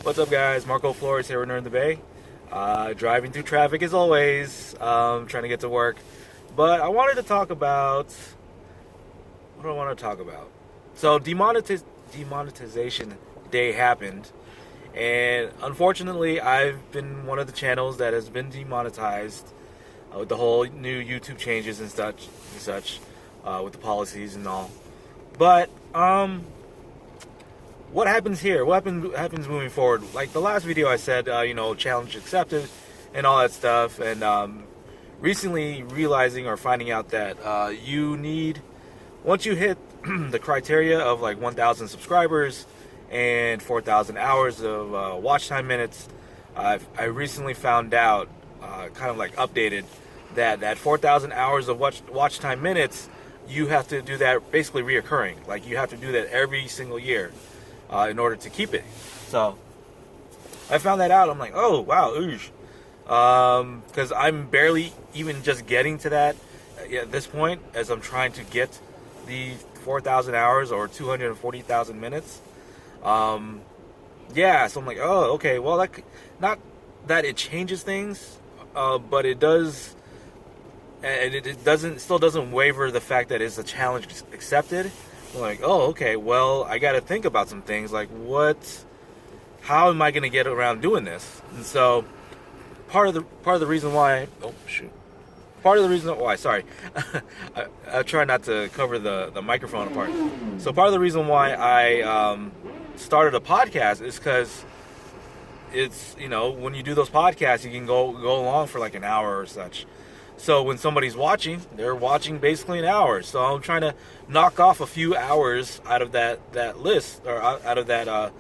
What's up, guys? Marco Flores here in the Bay. Driving through traffic as always, trying to get to work. But I wanted to talk about what do I want to talk about? So, demonetization day happened, and unfortunately, I've been one of the channels that has been demonetized with the whole new YouTube changes and such, with the policies and all. But what happens here? What happens moving forward? Like the last video I said, challenge accepted and all that stuff. And recently realizing or finding out that you need, once you hit the criteria of like 1,000 subscribers and 4,000 hours of watch time minutes, I recently found out, kind of like updated, that 4,000 hours of watch time minutes, you have to do that basically reoccurring. Like you have to do that every single year. In order to keep it. So I found that out. I'm like, oh wow, because I'm barely even just getting to that at this point, as I'm trying to get the 4,000 hours or 240,000 minutes. Yeah, so I'm like, oh, okay, well, not that it changes things, but it does, and it still doesn't waver the fact that it's a challenge accepted. I'm like, oh, okay, well, I got to think about some things, like how am I going to get around doing this? And so part of the reason why, sorry, I try not to cover the microphone apart. So part of the reason why I started a podcast is because it's, when you do those podcasts, you can go along for like an hour or such. So when somebody's watching, they're watching basically an hour. So I'm trying to knock off a few hours out of that list, or out of that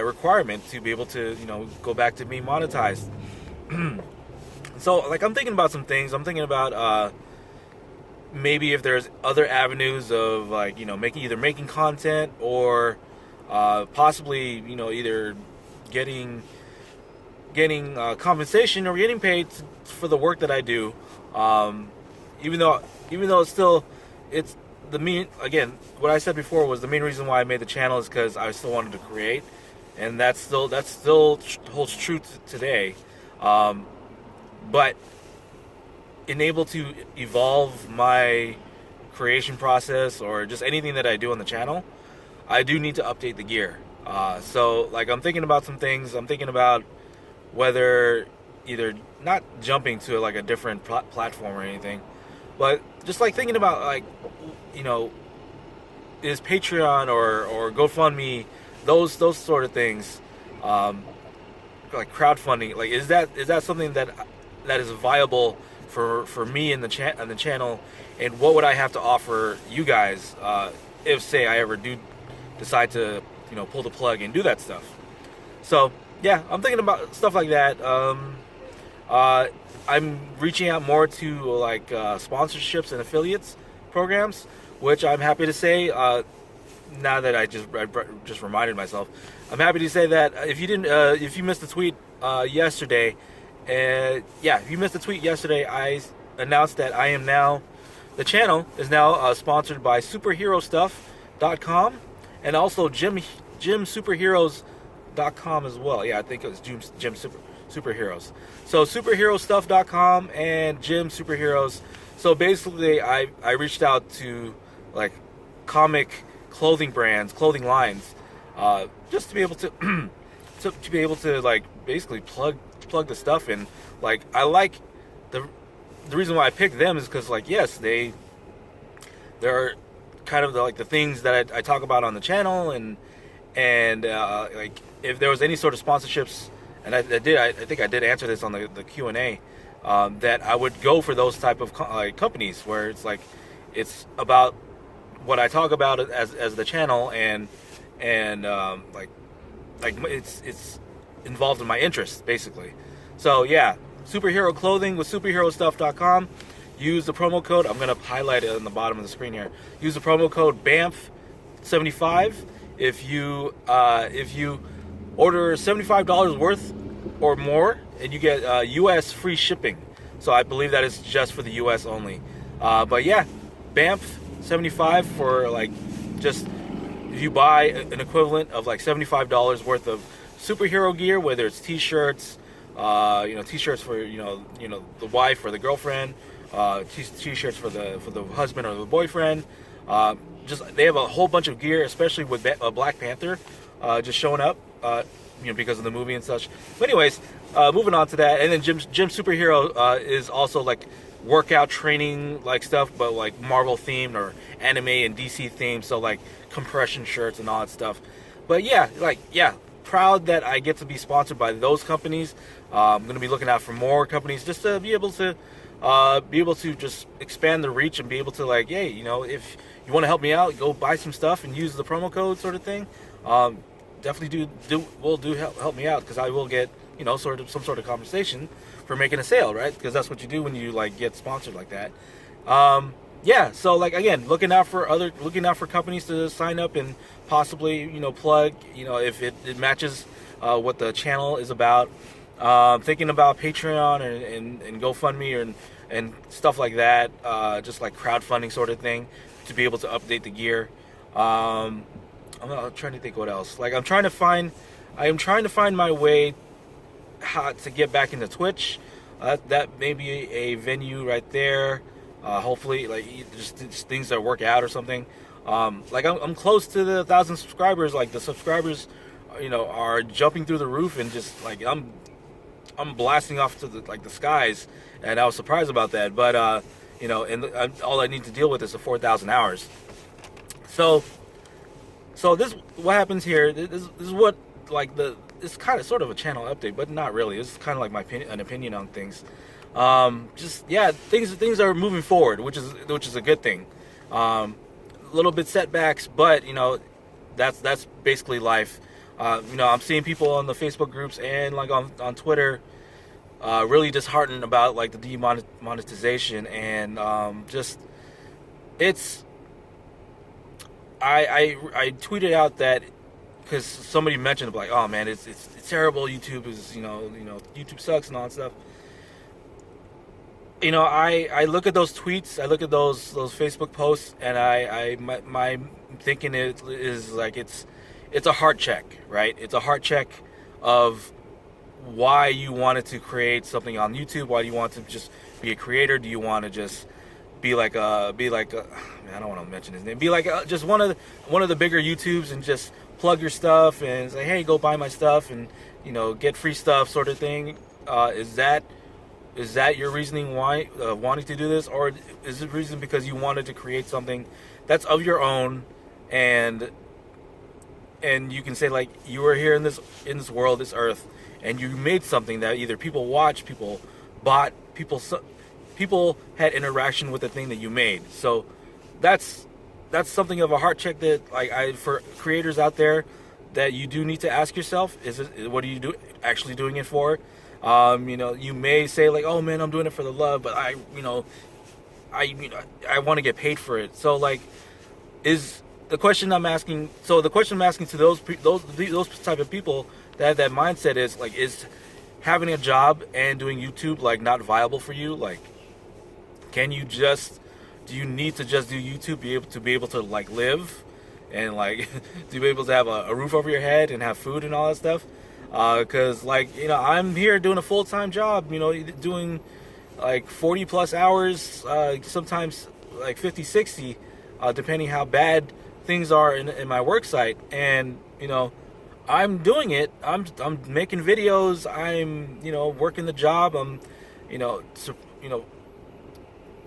requirement to be able to, go back to being monetized. So like I'm thinking about some things. I'm thinking about maybe if there's other avenues of like, making content, or possibly, either getting compensation or getting paid for the work that I do. Even though it's the main, again, what I said before was the main reason why I made the channel is because I still wanted to create, and that still holds true today. But able to evolve my creation process, or just anything that I do on the channel, I do need to update the gear. So like I'm thinking about some things. I'm thinking about whether either not jumping to like a different platform or anything, but just like thinking about like, is Patreon or GoFundMe, those sort of things, like crowdfunding, like is that something that is viable for me in the channel, and what would I have to offer you guys if say I ever do decide to pull the plug and do that stuff. So yeah, I'm thinking about stuff like that. I'm reaching out more to like sponsorships and affiliates programs, which I'm happy to say, now that I just reminded myself, I'm happy to say that if you missed the tweet yesterday, if you missed the tweet yesterday, I announced that the channel is now sponsored by superherostuff.com, and also gymsuperheroes.com as well. Yeah, I think it was Gym Superheroes. So superherostuff.com and Gym Superheroes. So basically I reached out to like comic clothing brands, clothing lines, just to be able to to be able to like basically plug the stuff in. Like I like the reason why I picked them is because like, yes, they're kind of the things that I talk about on the channel, and like if there was any sort of sponsorships, and I think I did answer this on the Q&A, that I would go for those type of companies where it's like it's about what I talk about as the channel, and like it's involved in my interests basically. So yeah, superhero clothing with superherostuff.com. Use the promo code. I'm gonna highlight it on the bottom of the screen here. Use the promo code BAMF75 if you order $75 worth or more, and you get U.S. free shipping. So I believe that is just for the U.S. only. But yeah, BAMF75 for like just if you buy an equivalent of like $75 worth of superhero gear, whether it's t-shirts, t-shirts for the wife or the girlfriend, t-shirts for the husband or the boyfriend. Just they have a whole bunch of gear, especially with Black Panther just showing up, because of the movie and such. But anyways, moving on to that, and then Jim Superhero is also like workout training like stuff, but like Marvel themed or anime and DC themed, so like compression shirts and all that stuff. But yeah, proud that I get to be sponsored by those companies. I'm going to be looking out for more companies just to be able to just expand the reach and be able to like, hey, if you want to help me out, go buy some stuff and use the promo code sort of thing. Definitely help me out, because I will get some sort of compensation for making a sale, right? Because that's what you do when you like get sponsored like that. So like again, looking out for companies to sign up and possibly plug if it matches what the channel is about. Thinking about Patreon and GoFundMe and stuff like that, just like crowdfunding sort of thing to be able to update the gear. I'm trying to think what else. Like I am trying to find my way how to get back into Twitch. That may be a venue right there. Hopefully, like just things that work out or something. Like I'm close to the 1,000 subscribers. Like the subscribers, are jumping through the roof, and just like I'm blasting off to the skies, and I was surprised about that. But all I need to deal with is the 4,000 hours. So this what happens here. This is what like it's kind of sort of a channel update, but not really. It's kind of like an opinion on things. Things are moving forward, which is a good thing. A little bit setbacks, but that's basically life. I'm seeing people on the Facebook groups and like on Twitter really disheartened about like the demonetization, and I tweeted out that because somebody mentioned like, oh man, it's terrible. YouTube is YouTube sucks and all that stuff. I look at those tweets, I look at those Facebook posts, and my thinking is like it's a heart check, right? It's a heart check of why you wanted to create something on YouTube. Why do you want to just be a creator? Do you want to just be like a I don't want to mention his name. Be like just one of the bigger YouTubes and just plug your stuff and say, hey, go buy my stuff and get free stuff, sort of thing. Is that your reasoning why wanting to do this, or is it reason because you wanted to create something that's of your own, and you can say like you were here in this world, this earth, and you made something that either people watched, people bought, people had interaction with the thing that you made. So that's something of a heart check that like for creators out there, that you do need to ask yourself, what are you actually doing it for? You may say like, oh man, I'm doing it for the love, but I want to get paid for it. So like, is the question I'm asking? So the question I'm asking to those type of people that have that mindset is like, is having a job and doing YouTube like not viable for you? Like, do you need to just do YouTube to be able to like live and like to be able to have a roof over your head and have food and all that stuff? Because like I'm here doing a full-time job, doing like 40 plus hours, sometimes like 50, 60, depending how bad things are in my work site. And I'm doing it. I'm making videos. I'm working the job. I'm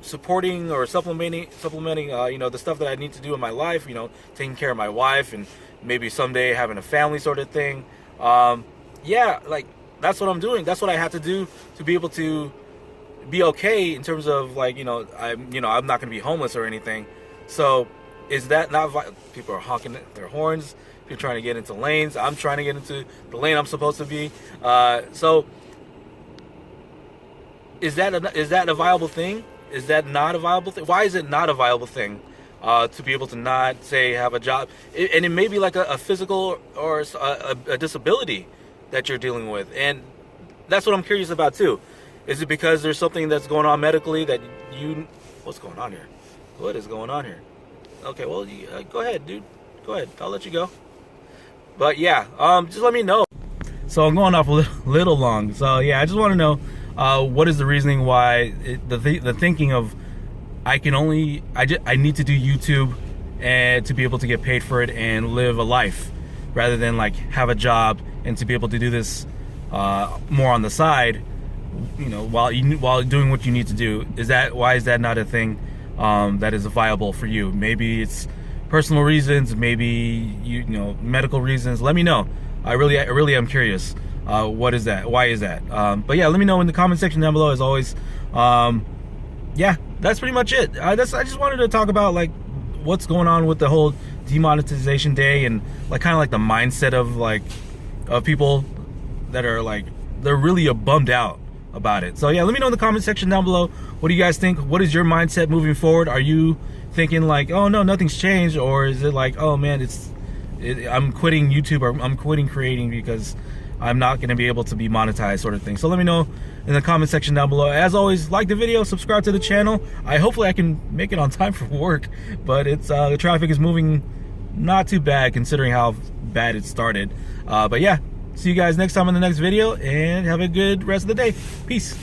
supporting or supplementing the stuff that I need to do in my life. Taking care of my wife and maybe someday having a family, sort of thing. Like that's what I'm doing. That's what I have to do to be able to be okay in terms of like, I'm not going to be homeless or anything. So is that not people are honking their horns, people trying to get into lanes. I'm trying to get into the lane I'm supposed to be. So is that a viable thing? Is that not a viable thing? Why is it not a viable thing? To be able to not say have a job, and it may be like a physical or a disability that you're dealing with, and that's what I'm curious about too. Is it because there's something that's going on medically that what's going on here? What is going on here? Okay, well, go ahead, dude. Go ahead. I'll let you go. But yeah, just let me know. So I'm going off a little long. So yeah, I just want to know what is the reasoning why the thinking of I need to do YouTube and to be able to get paid for it and live a life rather than like have a job and to be able to do this more on the side, you know, while doing what you need to do. Why is that not a thing that is viable for you? Maybe it's personal reasons, maybe you know, medical reasons. Let me know. I really am curious. What is that? Why is that? But yeah, let me know in the comment section down below, as always. Yeah, that's pretty much it. I just wanted to talk about like what's going on with the whole demonetization day, and like kind of like the mindset of people that are like, they're really bummed out about it. So yeah, let me know in the comment section down below. What do you guys think? What is your mindset moving forward? Are you thinking like, oh no, nothing's changed, or is it like, oh man, I'm quitting YouTube, or I'm quitting creating because I'm not going to be able to be monetized, sort of thing? So let me know in the comment section down below. As always, like the video, subscribe to the channel. Hopefully I can make it on time for work, but it's the traffic is moving not too bad considering how bad it started. But yeah, see you guys next time in the next video, and have a good rest of the day. Peace.